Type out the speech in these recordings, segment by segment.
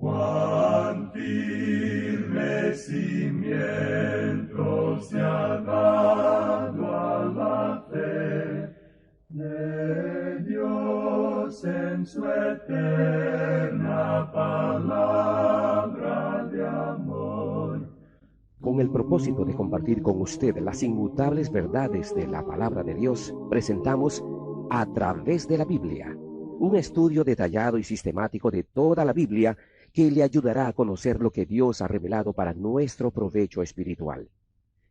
Cuán firme cimiento se ha dado a la fe de Dios en su eterna palabra de amor. Con el propósito de compartir con usted las inmutables verdades de la palabra de Dios, presentamos A través de la Biblia, un estudio detallado y sistemático de toda la Biblia que le ayudará a conocer lo que Dios ha revelado para nuestro provecho espiritual.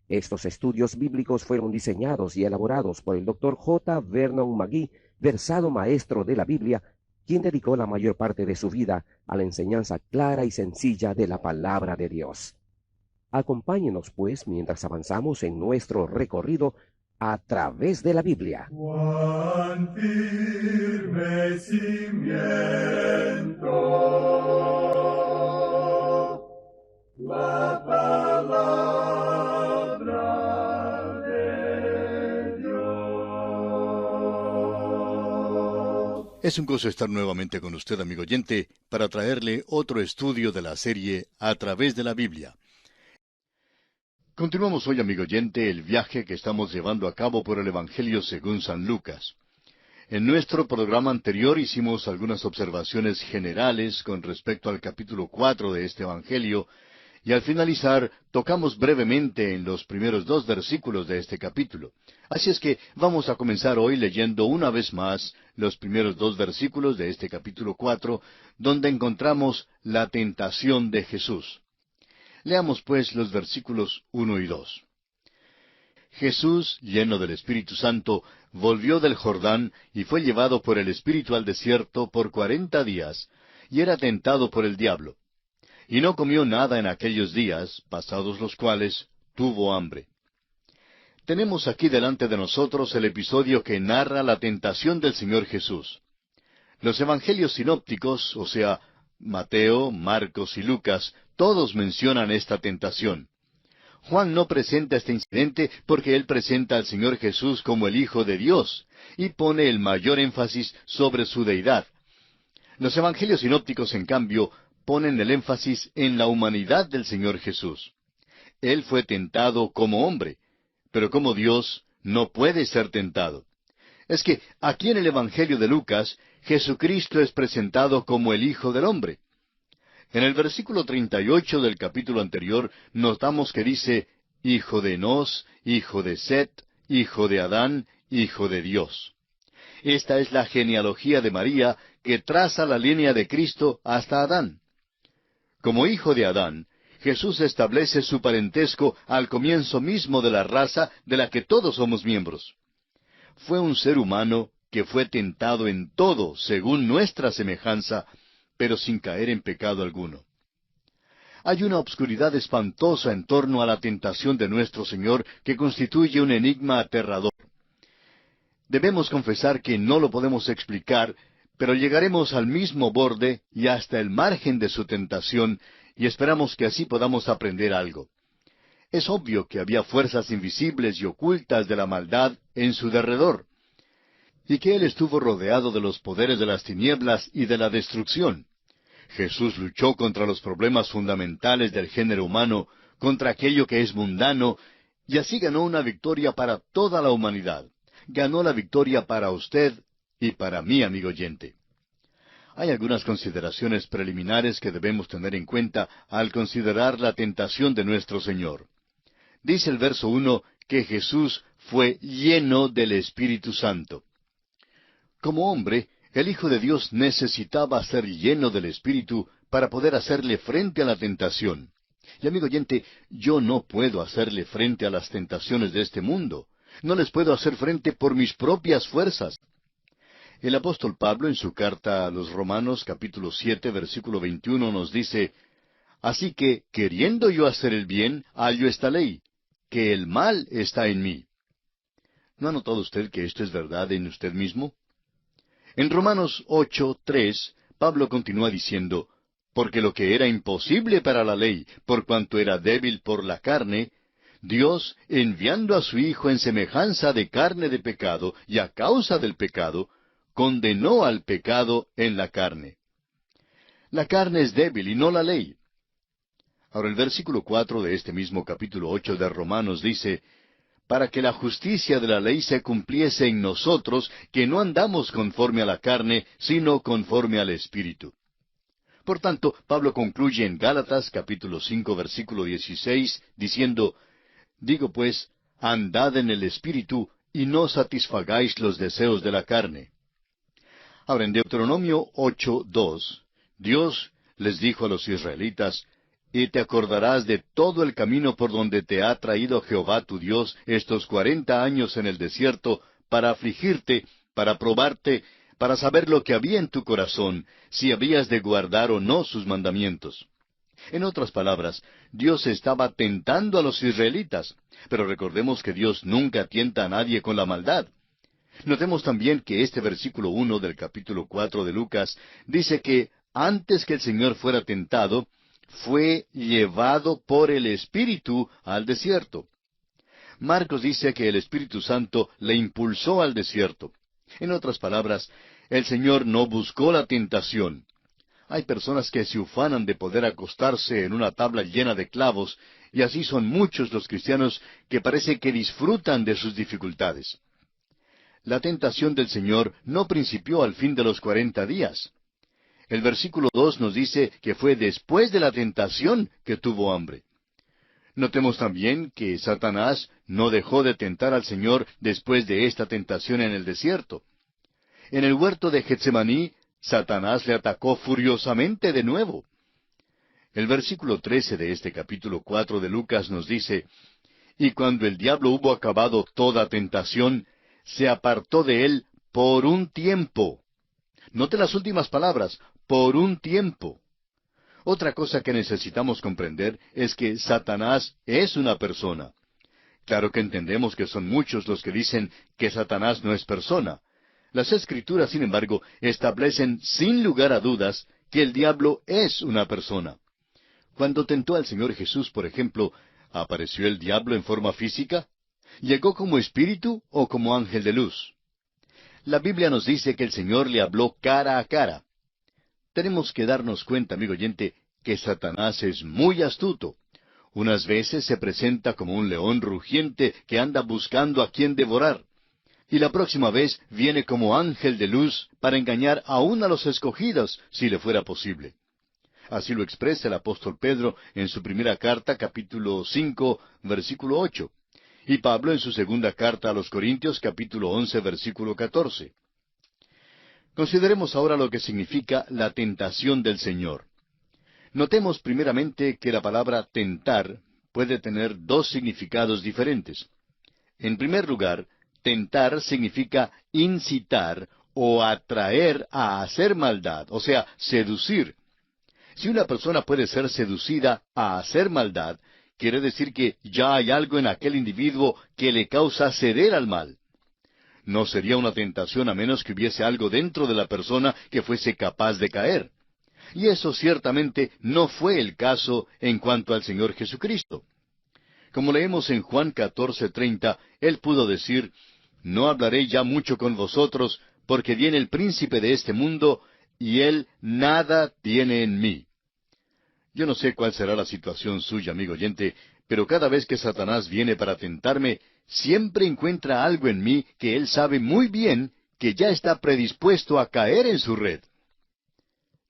Estos estudios bíblicos fueron diseñados y elaborados por el Dr. J. Vernon McGee, versado maestro de la Biblia, quien dedicó la mayor parte de su vida a la enseñanza clara y sencilla de la palabra de Dios. Acompáñenos, pues, mientras avanzamos en nuestro recorrido a través de la Biblia. Cuán firme cimiento la palabra de Dios. Es un gozo estar nuevamente con usted, amigo oyente, para traerle otro estudio de la serie A través de la Biblia. Continuamos hoy, amigo oyente, el viaje que estamos llevando a cabo por el Evangelio según San Lucas. En nuestro programa anterior hicimos algunas observaciones generales con respecto al capítulo 4 de este Evangelio, y al finalizar tocamos brevemente en los primeros 2 versículos de este capítulo. Así es que vamos a comenzar hoy leyendo una vez más los primeros 2 versículos de este capítulo 4, donde encontramos la tentación de Jesús. Leamos pues los versículos 1 y 2. Jesús, lleno del Espíritu Santo, volvió del Jordán y fue llevado por el Espíritu al desierto por 40 días, y era tentado por el diablo. Y no comió nada en aquellos días, pasados los cuales tuvo hambre. Tenemos aquí delante de nosotros el episodio que narra la tentación del Señor Jesús. Los evangelios sinópticos, o sea, Mateo, Marcos y Lucas, todos mencionan esta tentación. Juan no presenta este incidente porque él presenta al Señor Jesús como el Hijo de Dios y pone el mayor énfasis sobre su deidad. Los evangelios sinópticos, en cambio, ponen el énfasis en la humanidad del Señor Jesús. Él fue tentado como hombre, pero como Dios no puede ser tentado. Es que aquí en el Evangelio de Lucas, Jesucristo es presentado como el Hijo del Hombre. En el versículo 38 del capítulo anterior notamos que dice, Hijo de Enos, Hijo de Set, Hijo de Adán, Hijo de Dios. Esta es la genealogía de María que traza la línea de Cristo hasta Adán. Como hijo de Adán, Jesús establece su parentesco al comienzo mismo de la raza de la que todos somos miembros. Fue un ser humano que fue tentado en todo según nuestra semejanza, pero sin caer en pecado alguno. Hay una obscuridad espantosa en torno a la tentación de nuestro Señor que constituye un enigma aterrador. Debemos confesar que no lo podemos explicar, pero llegaremos al mismo borde y hasta el margen de su tentación, y esperamos que así podamos aprender algo. Es obvio que había fuerzas invisibles y ocultas de la maldad en su derredor, y que Él estuvo rodeado de los poderes de las tinieblas y de la destrucción. Jesús luchó contra los problemas fundamentales del género humano, contra aquello que es mundano, y así ganó una victoria para toda la humanidad. Ganó la victoria para usted y para mí, amigo oyente. Hay algunas consideraciones preliminares que debemos tener en cuenta al considerar la tentación de nuestro Señor. Dice el verso 1 que Jesús fue lleno del Espíritu Santo. Como hombre, el Hijo de Dios necesitaba ser lleno del Espíritu para poder hacerle frente a la tentación. Y amigo oyente, yo no puedo hacerle frente a las tentaciones de este mundo. No les puedo hacer frente por mis propias fuerzas. El apóstol Pablo, en su carta a los Romanos, capítulo 7, versículo 21, nos dice, Así que, queriendo yo hacer el bien, hallo esta ley, que el mal está en mí. ¿No ha notado usted que esto es verdad en usted mismo? En Romanos 8:3, Pablo continúa diciendo, Porque lo que era imposible para la ley, por cuanto era débil por la carne, Dios, enviando a su Hijo en semejanza de carne de pecado, y a causa del pecado, condenó al pecado en la carne. La carne es débil y no la ley. Ahora el versículo 4 de este mismo capítulo 8 de Romanos dice, para que la justicia de la ley se cumpliese en nosotros, que no andamos conforme a la carne, sino conforme al Espíritu. Por tanto, Pablo concluye en Gálatas capítulo 5 versículo 16, diciendo, digo pues, andad en el Espíritu, y no satisfagáis los deseos de la carne. Ahora en Deuteronomio 8:2, Dios les dijo a los israelitas, y te acordarás de todo el camino por donde te ha traído Jehová tu Dios estos 40 años en el desierto, para afligirte, para probarte, para saber lo que había en tu corazón, si habías de guardar o no sus mandamientos. En otras palabras, Dios estaba tentando a los israelitas, pero recordemos que Dios nunca tienta a nadie con la maldad. Notemos también que este versículo 1 del capítulo 4 de Lucas dice que antes que el Señor fuera tentado, fue llevado por el Espíritu al desierto. Marcos dice que el Espíritu Santo le impulsó al desierto. En otras palabras, el Señor no buscó la tentación. Hay personas que se ufanan de poder acostarse en una tabla llena de clavos, y así son muchos los cristianos que parece que disfrutan de sus dificultades. La tentación del Señor no principió al fin de los 40 días. El versículo 2 nos dice que fue después de la tentación que tuvo hambre. Notemos también que Satanás no dejó de tentar al Señor después de esta tentación en el desierto. En el huerto de Getsemaní, Satanás le atacó furiosamente de nuevo. El versículo 13 de este capítulo 4 de Lucas nos dice, y cuando el diablo hubo acabado toda tentación, se apartó de él por un tiempo. Note las últimas palabras, por un tiempo. Otra cosa que necesitamos comprender es que Satanás es una persona. Claro que entendemos que son muchos los que dicen que Satanás no es persona. Las Escrituras, sin embargo, establecen sin lugar a dudas que el diablo es una persona. Cuando tentó al Señor Jesús, por ejemplo, ¿apareció el diablo en forma física? ¿Llegó como espíritu o como ángel de luz? La Biblia nos dice que el Señor le habló cara a cara. Tenemos que darnos cuenta, amigo oyente, que Satanás es muy astuto. Unas veces se presenta como un león rugiente que anda buscando a quien devorar. Y la próxima vez viene como ángel de luz para engañar aún a los escogidos, si le fuera posible. Así lo expresa el apóstol Pedro en su primera carta, capítulo 5, versículo 8. Y Pablo en su segunda carta a los Corintios, capítulo 11, versículo 14. Consideremos ahora lo que significa la tentación del Señor. Notemos primeramente que la palabra tentar puede tener dos significados diferentes. En primer lugar, tentar significa incitar o atraer a hacer maldad, o sea, seducir. Si una persona puede ser seducida a hacer maldad, quiere decir que ya hay algo en aquel individuo que le causa ceder al mal. No sería una tentación a menos que hubiese algo dentro de la persona que fuese capaz de caer. Y eso ciertamente no fue el caso en cuanto al Señor Jesucristo. Como leemos en Juan 14:30, Él pudo decir, no hablaré ya mucho con vosotros, porque viene el príncipe de este mundo, y él nada tiene en mí. Yo no sé cuál será la situación suya, amigo oyente, pero cada vez que Satanás viene para tentarme, siempre encuentra algo en mí que él sabe muy bien que ya está predispuesto a caer en su red.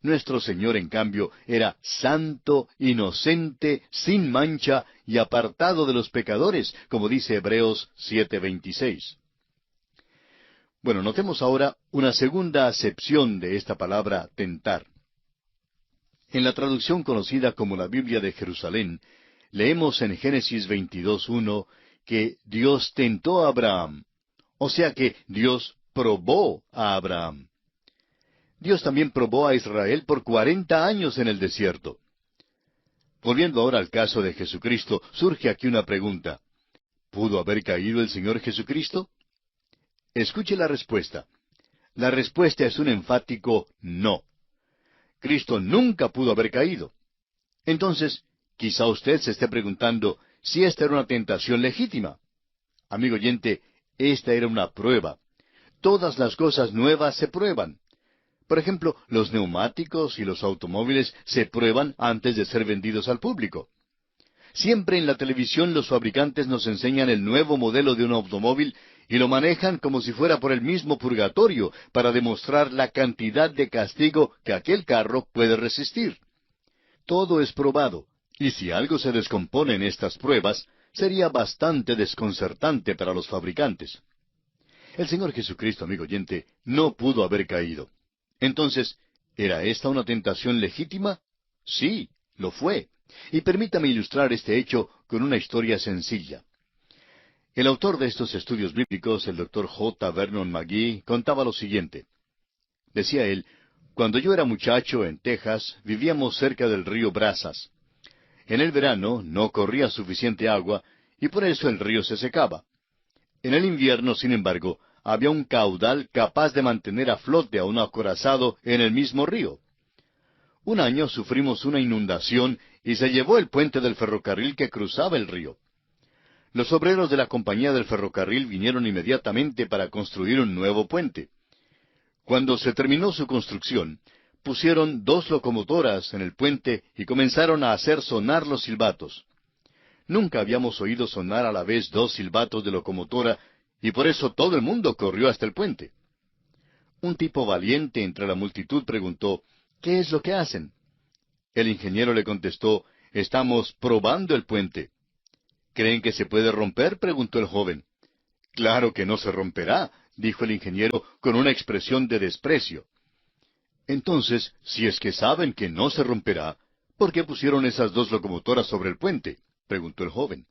Nuestro Señor, en cambio, era santo, inocente, sin mancha y apartado de los pecadores, como dice Hebreos 7:26. Bueno, notemos ahora una segunda acepción de esta palabra tentar. En la traducción conocida como la Biblia de Jerusalén, leemos en Génesis 22:1 que Dios tentó a Abraham, o sea que Dios probó a Abraham. Dios también probó a Israel por 40 años en el desierto. Volviendo ahora al caso de Jesucristo, surge aquí una pregunta. ¿Pudo haber caído el Señor Jesucristo? Escuche la respuesta. La respuesta es un enfático no. Cristo nunca pudo haber caído. Entonces, quizá usted se esté preguntando si esta era una tentación legítima. Amigo oyente, esta era una prueba. Todas las cosas nuevas se prueban. Por ejemplo, los neumáticos y los automóviles se prueban antes de ser vendidos al público. Siempre en la televisión los fabricantes nos enseñan el nuevo modelo de un automóvil y lo manejan como si fuera por el mismo purgatorio para demostrar la cantidad de castigo que aquel carro puede resistir. Todo es probado, y si algo se descompone en estas pruebas, sería bastante desconcertante para los fabricantes. El Señor Jesucristo, amigo oyente, no pudo haber caído. Entonces, ¿era esta una tentación legítima? Sí, lo fue. Y permítame ilustrar este hecho con una historia sencilla. El autor de estos estudios bíblicos, el Dr. J. Vernon McGee, contaba lo siguiente. Decía él, cuando yo era muchacho en Texas, vivíamos cerca del río Brazos. En el verano no corría suficiente agua y por eso el río se secaba. En el invierno, sin embargo, había un caudal capaz de mantener a flote a un acorazado en el mismo río. Un año sufrimos una inundación y se llevó el puente del ferrocarril que cruzaba el río. Los obreros de la compañía del ferrocarril vinieron inmediatamente para construir un nuevo puente. Cuando se terminó su construcción, pusieron 2 locomotoras en el puente y comenzaron a hacer sonar los silbatos. Nunca habíamos oído sonar a la vez 2 silbatos de locomotora, y por eso todo el mundo corrió hasta el puente. Un tipo valiente entre la multitud preguntó, ¿qué es lo que hacen? El ingeniero le contestó, estamos probando el puente. ¿Creen que se puede romper?, preguntó el joven. Claro que no se romperá, dijo el ingeniero con una expresión de desprecio. Entonces, si es que saben que no se romperá, ¿por qué pusieron esas 2 locomotoras sobre el puente?, preguntó el joven.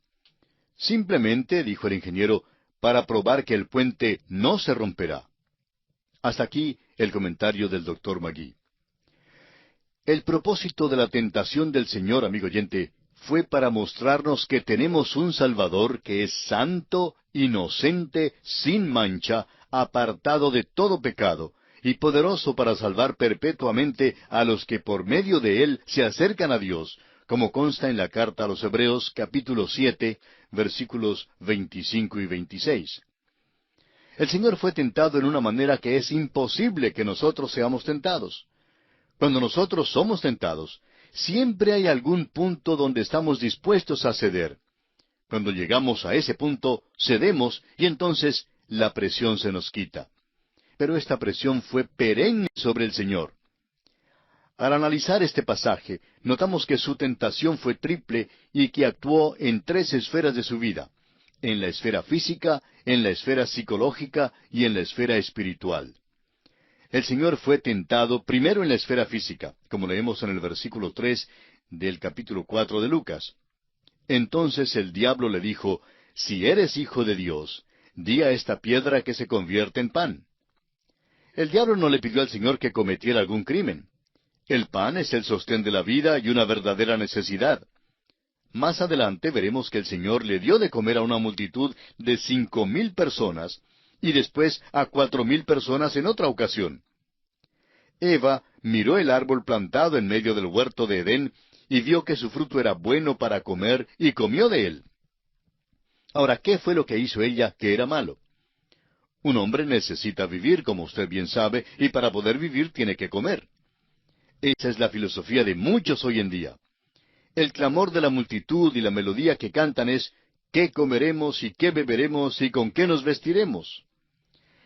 Simplemente, dijo el ingeniero, para probar que el puente no se romperá. Hasta aquí el comentario del Dr. McGee. El propósito de la tentación del Señor, amigo oyente, fue para mostrarnos que tenemos un Salvador que es santo, inocente, sin mancha, apartado de todo pecado, y poderoso para salvar perpetuamente a los que por medio de Él se acercan a Dios, como consta en la carta a los Hebreos, capítulo 7, versículos 25 y 26. El Señor fue tentado en una manera que es imposible que nosotros seamos tentados. Cuando nosotros somos tentados, siempre hay algún punto donde estamos dispuestos a ceder. Cuando llegamos a ese punto, cedemos y entonces la presión se nos quita. Pero esta presión fue perenne sobre el Señor. Al analizar este pasaje, notamos que su tentación fue triple y que actuó en 3 esferas de su vida: en la esfera física, en la esfera psicológica y en la esfera espiritual. El Señor fue tentado primero en la esfera física, como leemos en el versículo 3 del capítulo 4 de Lucas. Entonces el diablo le dijo, si eres hijo de Dios, di a esta piedra que se convierta en pan. El diablo no le pidió al Señor que cometiera algún crimen. El pan es el sostén de la vida y una verdadera necesidad. Más adelante veremos que el Señor le dio de comer a una multitud de 5,000 personas, y después a 4,000 personas en otra ocasión. Eva miró el árbol plantado en medio del huerto de Edén y vio que su fruto era bueno para comer y comió de él. Ahora, ¿qué fue lo que hizo ella que era malo? Un hombre necesita vivir, como usted bien sabe, y para poder vivir tiene que comer. Esa es la filosofía de muchos hoy en día. El clamor de la multitud y la melodía que cantan es, ¿qué comeremos y qué beberemos y con qué nos vestiremos?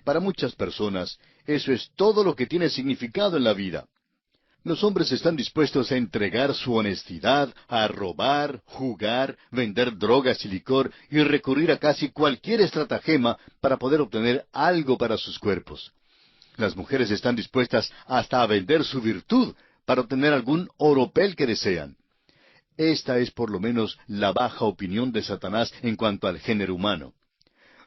Para muchas personas, eso es todo lo que tiene significado en la vida. Los hombres están dispuestos a entregar su honestidad, a robar, jugar, vender drogas y licor y recurrir a casi cualquier estratagema para poder obtener algo para sus cuerpos. Las mujeres están dispuestas hasta a vender su virtud para obtener algún oropel que desean. Esta es por lo menos la baja opinión de Satanás en cuanto al género humano.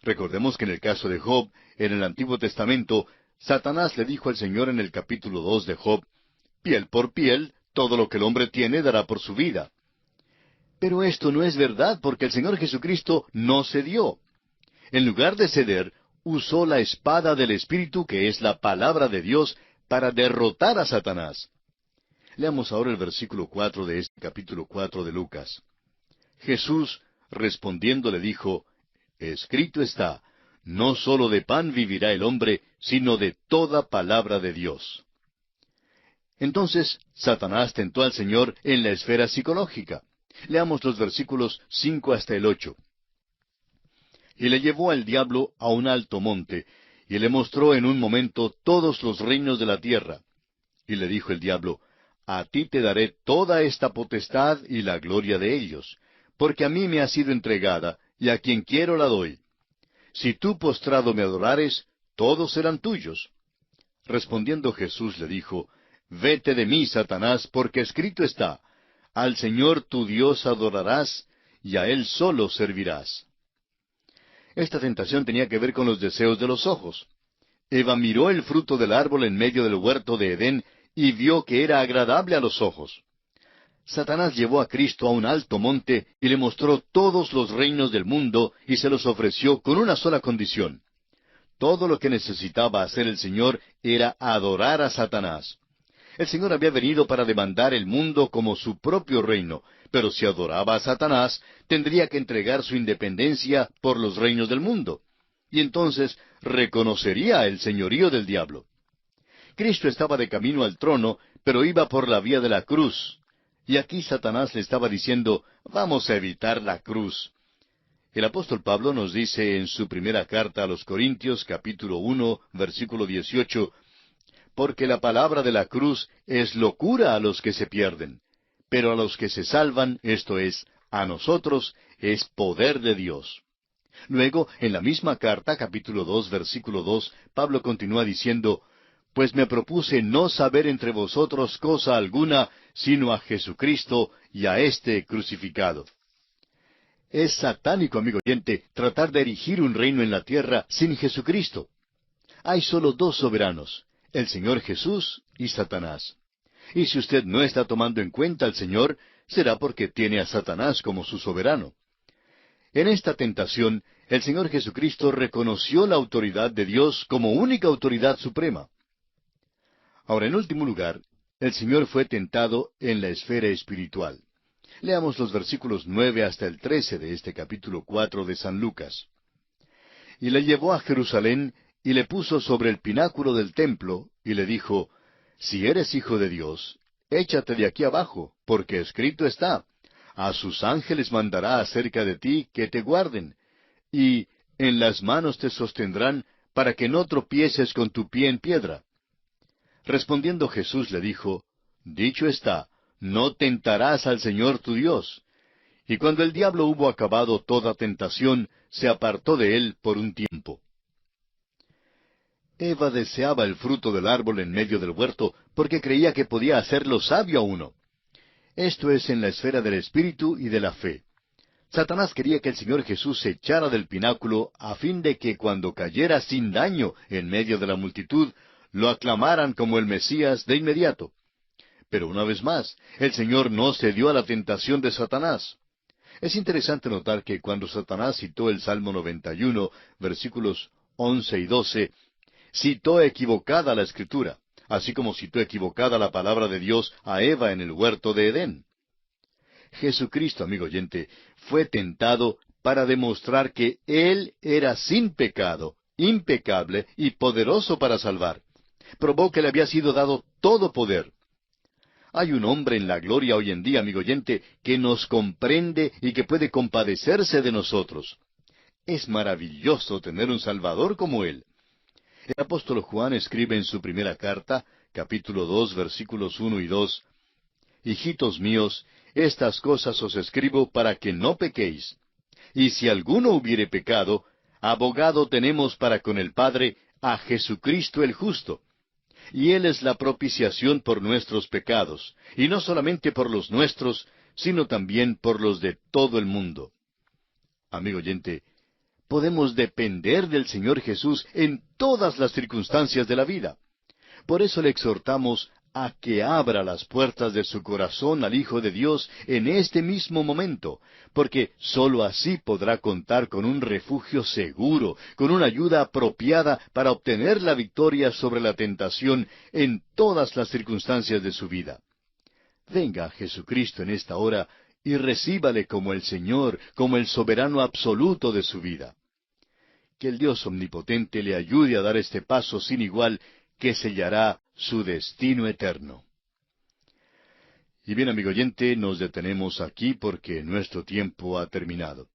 Recordemos que en el caso de Job, en el Antiguo Testamento, Satanás le dijo al Señor en el capítulo 2 de Job, piel por piel, todo lo que el hombre tiene dará por su vida. Pero esto no es verdad, porque el Señor Jesucristo no cedió. En lugar de ceder, usó la espada del Espíritu, que es la palabra de Dios, para derrotar a Satanás. Leamos ahora el versículo 4 de este capítulo 4 de Lucas. Jesús, respondiendo, le dijo, escrito está, no sólo de pan vivirá el hombre, sino de toda palabra de Dios. Entonces, Satanás tentó al Señor en la esfera psicológica. Leamos los versículos 5 hasta el 8. Y le llevó al diablo a un alto monte, y le mostró en un momento todos los reinos de la tierra. Y le dijo el diablo, A ti te daré toda esta potestad y la gloria de ellos, porque a mí me ha sido entregada, y a quien quiero la doy. Si tú postrado me adorares, todos serán tuyos. Respondiendo Jesús le dijo, Vete de mí, Satanás, porque escrito está, Al Señor tu Dios adorarás, y a Él solo servirás. Esta tentación tenía que ver con los deseos de los ojos. Eva miró el fruto del árbol en medio del huerto de Edén y vio que era agradable a los ojos. Satanás llevó a Cristo a un alto monte y le mostró todos los reinos del mundo y se los ofreció con una sola condición. Todo lo que necesitaba hacer el Señor era adorar a Satanás. El Señor había venido para demandar el mundo como su propio reino, pero si adoraba a Satanás, tendría que entregar su independencia por los reinos del mundo. Y entonces reconocería el señorío del diablo. Cristo estaba de camino al trono, pero iba por la vía de la cruz. Y aquí Satanás le estaba diciendo, vamos a evitar la cruz. El apóstol Pablo nos dice en su primera carta a los Corintios, capítulo 1, versículo 18, porque la palabra de la cruz es locura a los que se pierden, pero a los que se salvan, esto es, a nosotros, es poder de Dios. Luego, en la misma carta, capítulo 2, versículo 2, Pablo continúa diciendo, pues me propuse no saber entre vosotros cosa alguna, sino a Jesucristo y a éste crucificado. Es satánico, amigo oyente, tratar de erigir un reino en la tierra sin Jesucristo. Hay solo dos soberanos, el Señor Jesús y Satanás. Y si usted no está tomando en cuenta al Señor, será porque tiene a Satanás como su soberano. En esta tentación, el Señor Jesucristo reconoció la autoridad de Dios como única autoridad suprema. Ahora, en último lugar, el Señor fue tentado en la esfera espiritual. Leamos los versículos 9 hasta el 13 de este capítulo 4 de San Lucas. Y le llevó a Jerusalén, y le puso sobre el pináculo del templo, y le dijo, Si eres hijo de Dios, échate de aquí abajo, porque escrito está, a sus ángeles mandará acerca de ti que te guarden, y en las manos te sostendrán, para que no tropieces con tu pie en piedra. Respondiendo Jesús le dijo, Dicho está, no tentarás al Señor tu Dios. Y cuando el diablo hubo acabado toda tentación, se apartó de él por un tiempo. Eva deseaba el fruto del árbol en medio del huerto porque creía que podía hacerlo sabio a uno. Esto es en la esfera del espíritu y de la fe. Satanás quería que el Señor Jesús se echara del pináculo a fin de que cuando cayera sin daño en medio de la multitud, lo aclamaran como el Mesías de inmediato. Pero una vez más, el Señor no cedió a la tentación de Satanás. Es interesante notar que cuando Satanás citó el Salmo 91, versículos 11 y 12, citó equivocada la Escritura, así como citó equivocada la palabra de Dios a Eva en el huerto de Edén. Jesucristo, amigo oyente, fue tentado para demostrar que Él era sin pecado, impecable y poderoso para salvar. Probó que le había sido dado todo poder. Hay un hombre en la gloria hoy en día, amigo oyente, que nos comprende y que puede compadecerse de nosotros. Es maravilloso tener un Salvador como Él. El apóstol Juan escribe en su primera carta, capítulo 2, versículos 1 y 2, Hijitos míos, estas cosas os escribo para que no pequéis. Y si alguno hubiere pecado, abogado tenemos para con el Padre a Jesucristo el justo. Y Él es la propiciación por nuestros pecados, y no solamente por los nuestros, sino también por los de todo el mundo. Amigo oyente, podemos depender del Señor Jesús en todas las circunstancias de la vida. Por eso le exhortamos a que abra las puertas de su corazón al Hijo de Dios en este mismo momento, porque sólo así podrá contar con un refugio seguro, con una ayuda apropiada para obtener la victoria sobre la tentación en todas las circunstancias de su vida. Venga a Jesucristo en esta hora y recíbale como el Señor, como el soberano absoluto de su vida. Que el Dios omnipotente le ayude a dar este paso sin igual que sellará su destino eterno. Y bien, amigo oyente, nos detenemos aquí porque nuestro tiempo ha terminado.